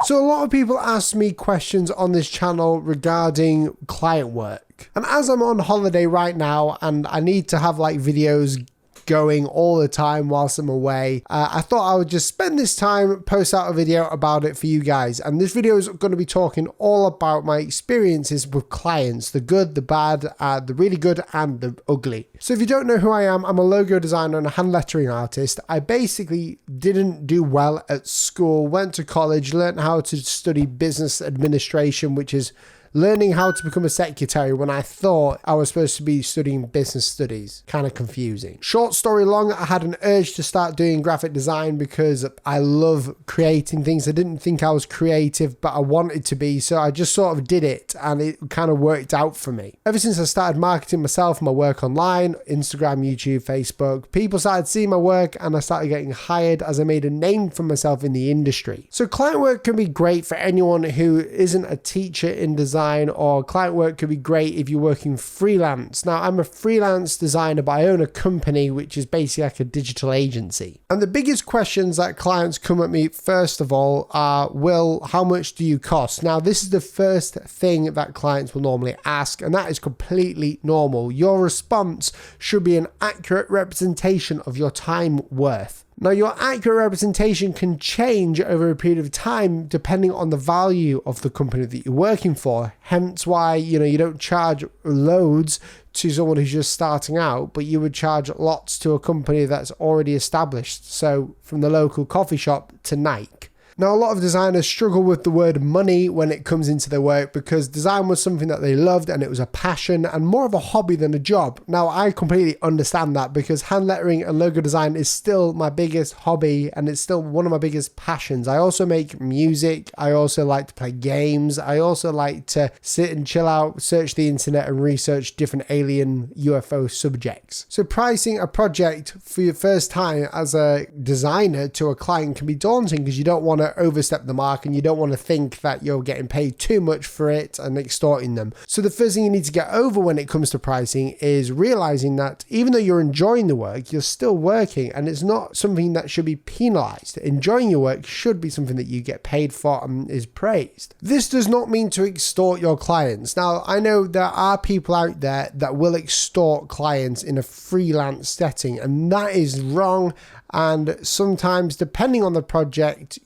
So a lot of people ask me questions on this channel regarding client work. And as I'm on holiday right now and I need to have like videos going all the time whilst I'm away, I thought I would just spend this time, post out a video about it for you guys. And this video is going to be talking all about my experiences with clients, the good, the bad, the really good and the ugly. So if you don't know who I am, I'm a logo designer and a hand lettering artist. I basically didn't do well at school, went to college, learned how to study business administration, which is learning how to become a secretary when I thought I was supposed to be studying business studies. Kind of confusing. Short story long, I had an urge to start doing graphic design because I love creating things. I didn't think I was creative, but I wanted to be, so I just sort of did it and it kind of worked out for me. Ever since I started marketing myself, my work online, Instagram, YouTube, Facebook, people started seeing my work and I started getting hired as I made a name for myself in the industry. So client work can be great for anyone who isn't a teacher in design, or client work could be great if you're working freelance. Now, I'm a freelance designer, but I own a company which is basically like a digital agency. And the biggest questions that clients come at me, first of all, are, Will, how much do you cost? Now, this is the first thing that clients will normally ask, and that is completely normal. Your response should be an accurate representation of your time worth. Now, your accurate representation can change over a period of time depending on the value of the company that you're working for. Hence why, you don't charge loads to someone who's just starting out, but you would charge lots to a company that's already established. So from the local coffee shop to Nike. Now, a lot of designers struggle with the word money when it comes into their work because design was something that they loved and it was a passion and more of a hobby than a job. Now, I completely understand that because hand lettering and logo design is still my biggest hobby and it's still one of my biggest passions. I also make music. I also like to play games. I also like to sit and chill out, search the internet and research different alien UFO subjects. So pricing a project for your first time as a designer to a client can be daunting because you don't want to overstep the mark and you don't want to think that you're getting paid too much for it and extorting them. So the first thing you need to get over when it comes to pricing is realizing that even though you're enjoying the work, you're still working and it's not something that should be penalized. Enjoying your work should be something that you get paid for and is praised. This does not mean to extort your clients. Now, I know there are people out there that will extort clients in a freelance setting, and that is wrong. And sometimes, depending on the project,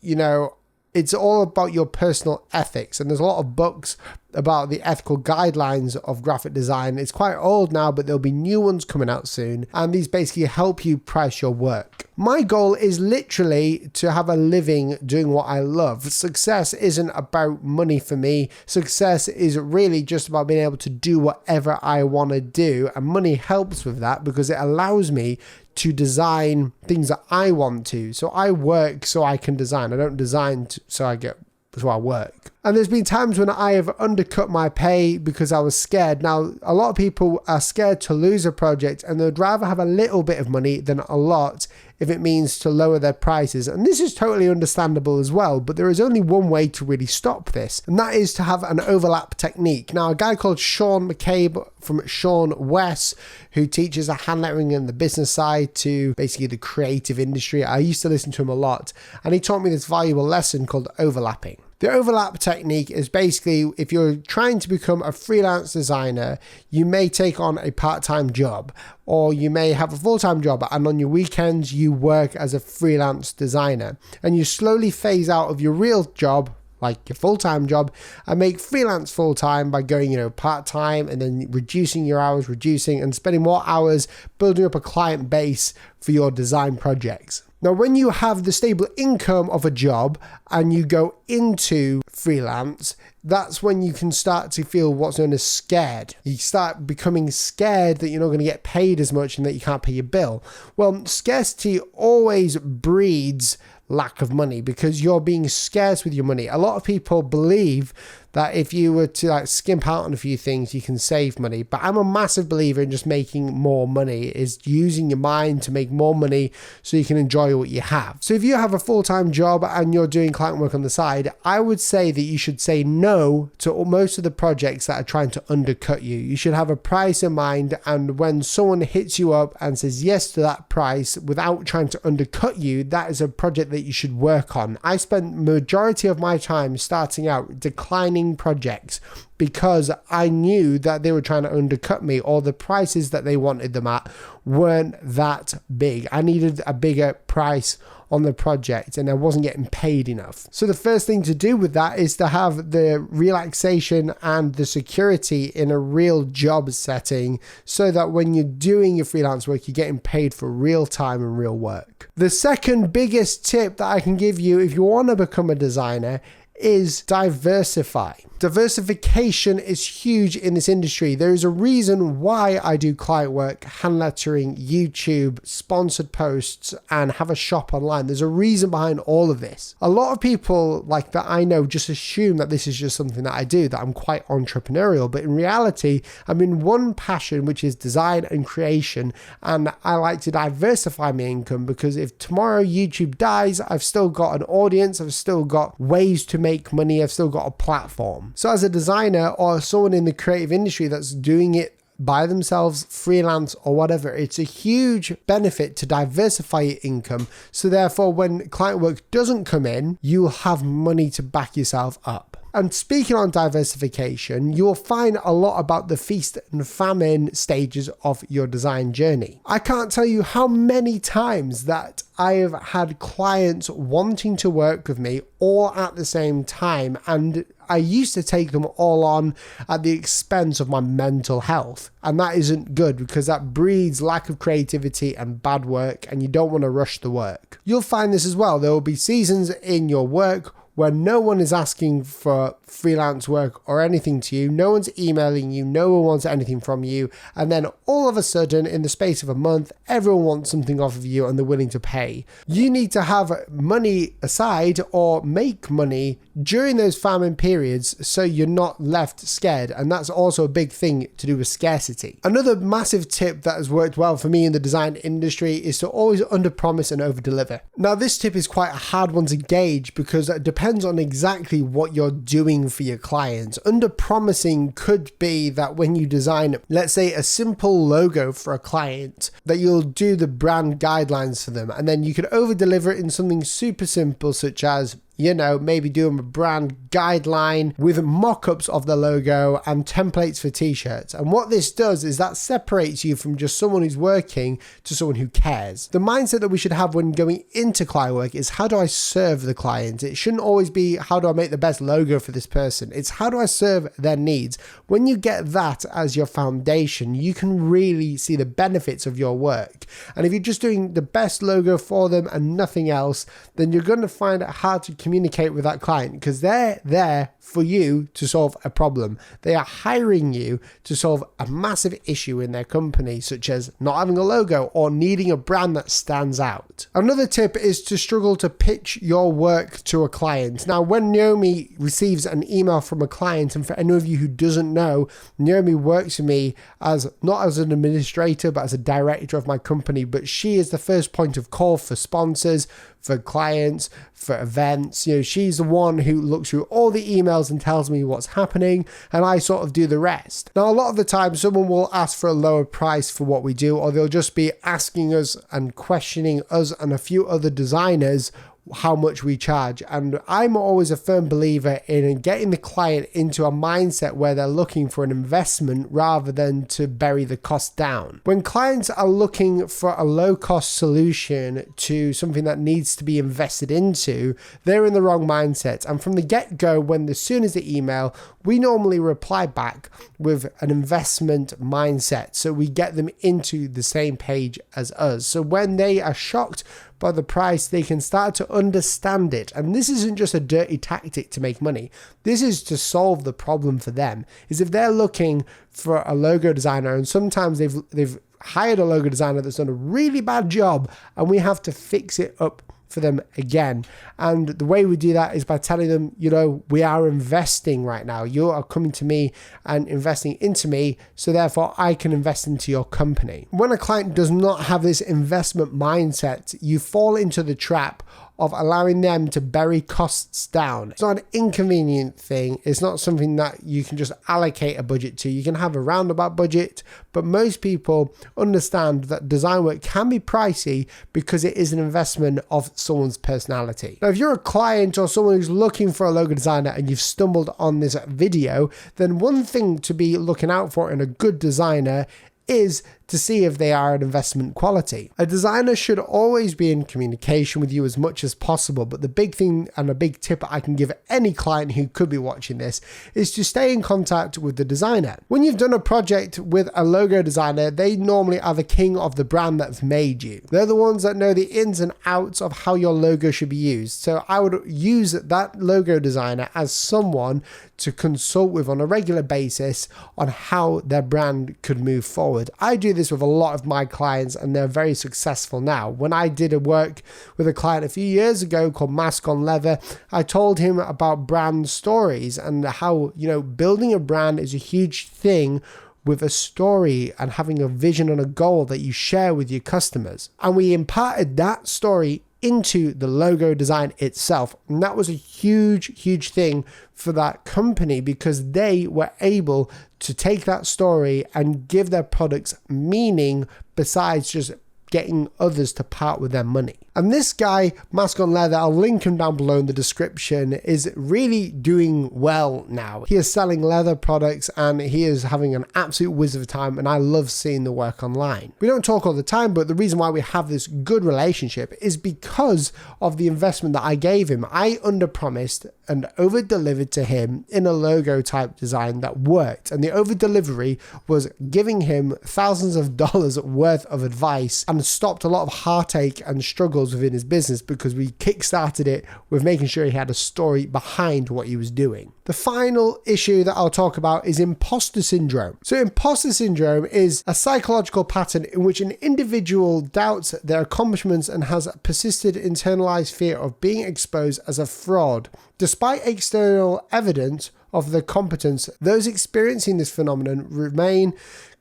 it's all about your personal ethics. And there's a lot of books about the ethical guidelines of graphic design. It's quite old now, but there'll be new ones coming out soon. And these basically help you price your work. My goal is literally to have a living doing what I love. Success isn't about money for me. Success is really just about being able to do whatever I want to do. And money helps with that because it allows me to design things that I want to. So I work so I can design. I don't design so I work. And there's been times when I have undercut my pay because I was scared. Now, a lot of people are scared to lose a project and they'd rather have a little bit of money than a lot if it means to lower their prices. And this is totally understandable as well, but there is only one way to really stop this, and that is to have an overlap technique. Now, a guy called Sean McCabe from Sean West, who teaches a hand lettering and the business side to basically the creative industry. I used to listen to him a lot, and he taught me this valuable lesson called overlapping. The overlap technique is basically if you're trying to become a freelance designer, you may take on a part-time job or you may have a full-time job, and on your weekends you work as a freelance designer and you slowly phase out of your real job, like your full-time job, and make freelance full-time by going, part-time and then reducing your hours, and spending more hours building up a client base for your design projects. Now, when you have the stable income of a job and you go into freelance, that's when you can start to feel what's known as scared. You start becoming scared that you're not going to get paid as much and that you can't pay your bill. Well, scarcity always breeds lack of money because you're being scarce with your money. A lot of people believe that if you were to like skimp out on a few things, you can save money. But I'm a massive believer in just making more money, is using your mind to make more money so you can enjoy what you have. So if you have a full-time job and you're doing client work on the side, I would say that you should say no to most of the projects that are trying to undercut you. You should have a price in mind, and when someone hits you up and says yes to that price without trying to undercut you, that is a project that you should work on. I spent majority of my time starting out declining projects because I knew that they were trying to undercut me, or the prices that they wanted them at weren't that big. I needed a bigger price on the project and I wasn't getting paid enough. So the first thing to do with that is to have the relaxation and the security in a real job setting, so that when you're doing your freelance work, you're getting paid for real time and real work. The second biggest tip that I can give you if you want to become a designer is diversify. Diversification is huge in this industry. There is a reason why I do client work, hand lettering, YouTube, sponsored posts, and have a shop online. There's a reason behind all of this. A lot of people like that I know just assume that this is just something that I do, that I'm quite entrepreneurial, but in reality, I'm in one passion, which is design and creation, and I like to diversify my income, because if tomorrow YouTube dies, I've still got an audience, I've still got ways to make money, I've still got a platform. So as a designer or someone in the creative industry that's doing it by themselves, freelance or whatever, it's a huge benefit to diversify your income. So therefore, when client work doesn't come in, you'll have money to back yourself up. And speaking on diversification, you'll find a lot about the feast and famine stages of your design journey. I can't tell you how many times that I have had clients wanting to work with me all at the same time, and I used to take them all on at the expense of my mental health. And that isn't good, because that breeds lack of creativity and bad work, and you don't want to rush the work. You'll find this as well. There will be seasons in your work where no one is asking for freelance work or anything to you, no one's emailing you, no one wants anything from you, and then all of a sudden, in the space of a month, everyone wants something off of you and they're willing to pay. You need to have money aside or make money during those famine periods so you're not left scared, and that's also a big thing to do with scarcity. Another massive tip that has worked well for me in the design industry is to always underpromise and overdeliver. Now this tip is quite a hard one to gauge, because it depends on exactly what you're doing for your clients. Underpromising could be that when you design, let's say, a simple logo for a client, that you'll do the brand guidelines for them, and then you could overdeliver it in something super simple, such as, you know, maybe do a brand guideline with mock-ups of the logo and templates for t-shirts. And what this does is that separates you from just someone who's working to someone who cares. The mindset that we should have when going into client work is, how do I serve the client? It shouldn't always be, how do I make the best logo for this person? It's, how do I serve their needs? When you get that as your foundation, you can really see the benefits of your work. And if you're just doing the best logo for them and nothing else, then you're going to find it hard to communicate with that client, because they're there for you to solve a problem. They are hiring you to solve a massive issue in their company, such as not having a logo or needing a brand that stands out. Another tip is to struggle to pitch your work to a client. Now, when Naomi receives an email from a client, and for any of you who doesn't know, Naomi works for me as not as an administrator, but as a director of my company, but she is the first point of call for sponsors, for clients, for events. You know, she's the one who looks through all the emails and tells me what's happening, and I sort of do the rest. Now, a lot of the time, someone will ask for a lower price for what we do, or they'll just be asking us and questioning us and a few other designers how much we charge. And I'm always a firm believer in getting the client into a mindset where they're looking for an investment rather than to bury the cost down. When clients are looking for a low cost solution to something that needs to be invested into, they're in the wrong mindset. And from the get-go, as soon as they email, we normally reply back with an investment mindset, so we get them into the same page as us. So when they are shocked by the price, they can start to understand it. And this isn't just a dirty tactic to make money. This is to solve the problem for them. Is if they're looking for a logo designer, and sometimes they've hired a logo designer that's done a really bad job, and we have to fix it up for them again. And the way we do that is by telling them, you know, we are investing right now. You are coming to me and investing into me, so therefore I can invest into your company. When a client does not have this investment mindset, you fall into the trap of allowing them to bury costs down. It's not an inconvenient thing. It's not something that you can just allocate a budget to. You can have a roundabout budget, but most people understand that design work can be pricey because it is an investment of someone's personality. Now, if you're a client or someone who's looking for a logo designer and you've stumbled on this video, then one thing to be looking out for in a good designer is to see if they are an investment quality. A designer should always be in communication with you as much as possible, but the big thing and a big tip I can give any client who could be watching this is to stay in contact with the designer. When you've done a project with a logo designer, they normally are the king of the brand that's made you. They're the ones that know the ins and outs of how your logo should be used. So I would use that logo designer as someone to consult with on a regular basis on how their brand could move forward. I do this with a lot of my clients and they're very successful now. When I did a work with a client a few years ago called Mask on Leather, I told him about brand stories and how, you know, building a brand is a huge thing with a story and having a vision and a goal that you share with your customers. And we imparted that story into the logo design itself. And that was a huge thing for that company because they were able to take that story and give their products meaning besides just getting others to part with their money. And this guy, Mask on Leather, I'll link him down below in the description, is really doing well now. He is selling leather products and he is having an absolute whiz of a time, and I love seeing the work online. We don't talk all the time, but the reason why we have this good relationship is because of the investment that I gave him. I underpromised and over-delivered to him in a logo type design that worked, and the over-delivery was giving him thousands of dollars worth of advice and stopped a lot of heartache and struggles within his business because we kickstarted it with making sure he had a story behind what he was doing. The final issue that I'll talk about is imposter syndrome. So imposter syndrome is a psychological pattern in which an individual doubts their accomplishments and has a persistent internalized fear of being exposed as a fraud. Despite external evidence of their competence, those experiencing this phenomenon remain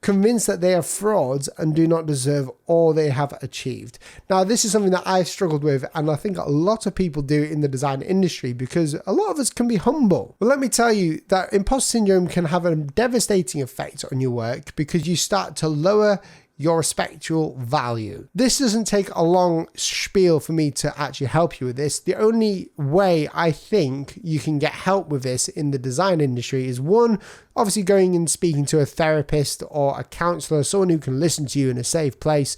convinced that they are frauds and do not deserve all they have achieved. Now, this is something that I've struggled with, and I think a lot of people do in the design industry because a lot of us can be humble. But let me tell you that imposter syndrome can have a devastating effect on your work because you start to lower your respectable value. This doesn't take a long spiel for me to actually help you with this. The only way I think you can get help with this in the design industry is one, obviously going and speaking to a therapist or a counselor, someone who can listen to you in a safe place.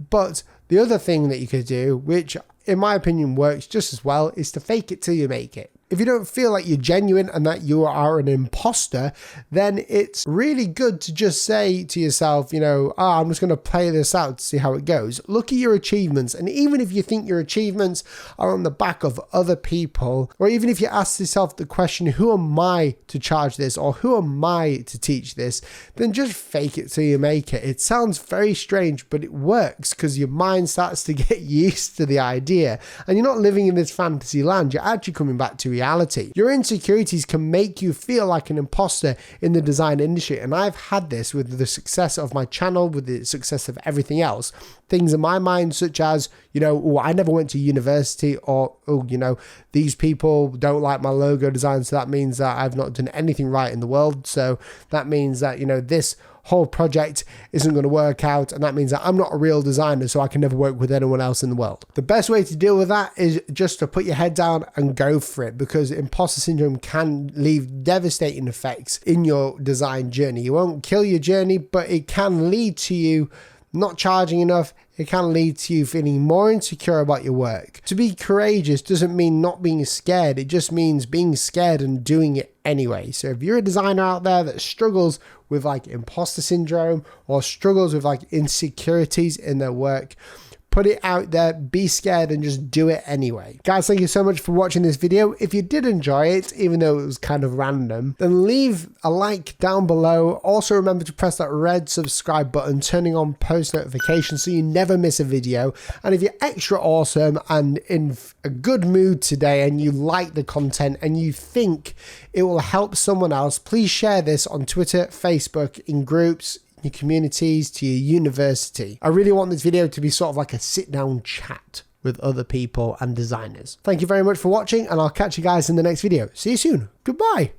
But the other thing that you could do, which in my opinion works just as well, is to fake it till you make it. If you don't feel like you're genuine and that you are an imposter, then it's really good to just say to yourself, you know, I'm just going to play this out to see how it goes. Look at your achievements. And even if you think your achievements are on the back of other people, or even if you ask yourself the question, who am I to charge this? Or who am I to teach this? Then just fake it till you make it. It sounds very strange, but it works because your mind starts to get used to the idea. And you're not living in this fantasy land. You're actually coming back to reality. Your insecurities can make you feel like an imposter in the design industry, and I've had this with the success of my channel, with the success of everything else. Things in my mind such as, you know, oh, I never went to university, or, oh, you know, these people don't like my logo design, so that means that I've not done anything right in the world. So that means that, you know, this whole project isn't going to work out, and that means that I'm not a real designer, so I can never work with anyone else in the world. The best way to deal with that is just to put your head down and go for it, because imposter syndrome can leave devastating effects in your design journey. It won't kill your journey, but it can lead to you not charging enough. It can lead to you feeling more insecure about your work. To be courageous doesn't mean not being scared. It just means being scared and doing it anyway. So if you're a designer out there that struggles with like imposter syndrome or struggles with like insecurities in their work, put it out there, be scared and just do it anyway. Guys, thank you so much for watching this video. If you did enjoy it, even though it was kind of random, then leave a like down below. Also remember to press that red subscribe button, turning on post notifications so you never miss a video. And if you're extra awesome and in a good mood today and you like the content and you think it will help someone else, please share this on Twitter, Facebook, in groups, your communities, to your university. I really want this video to be sort of like a sit down chat with other people and designers. Thank you very much for watching, and I'll catch you guys in the next video. See you soon. Goodbye.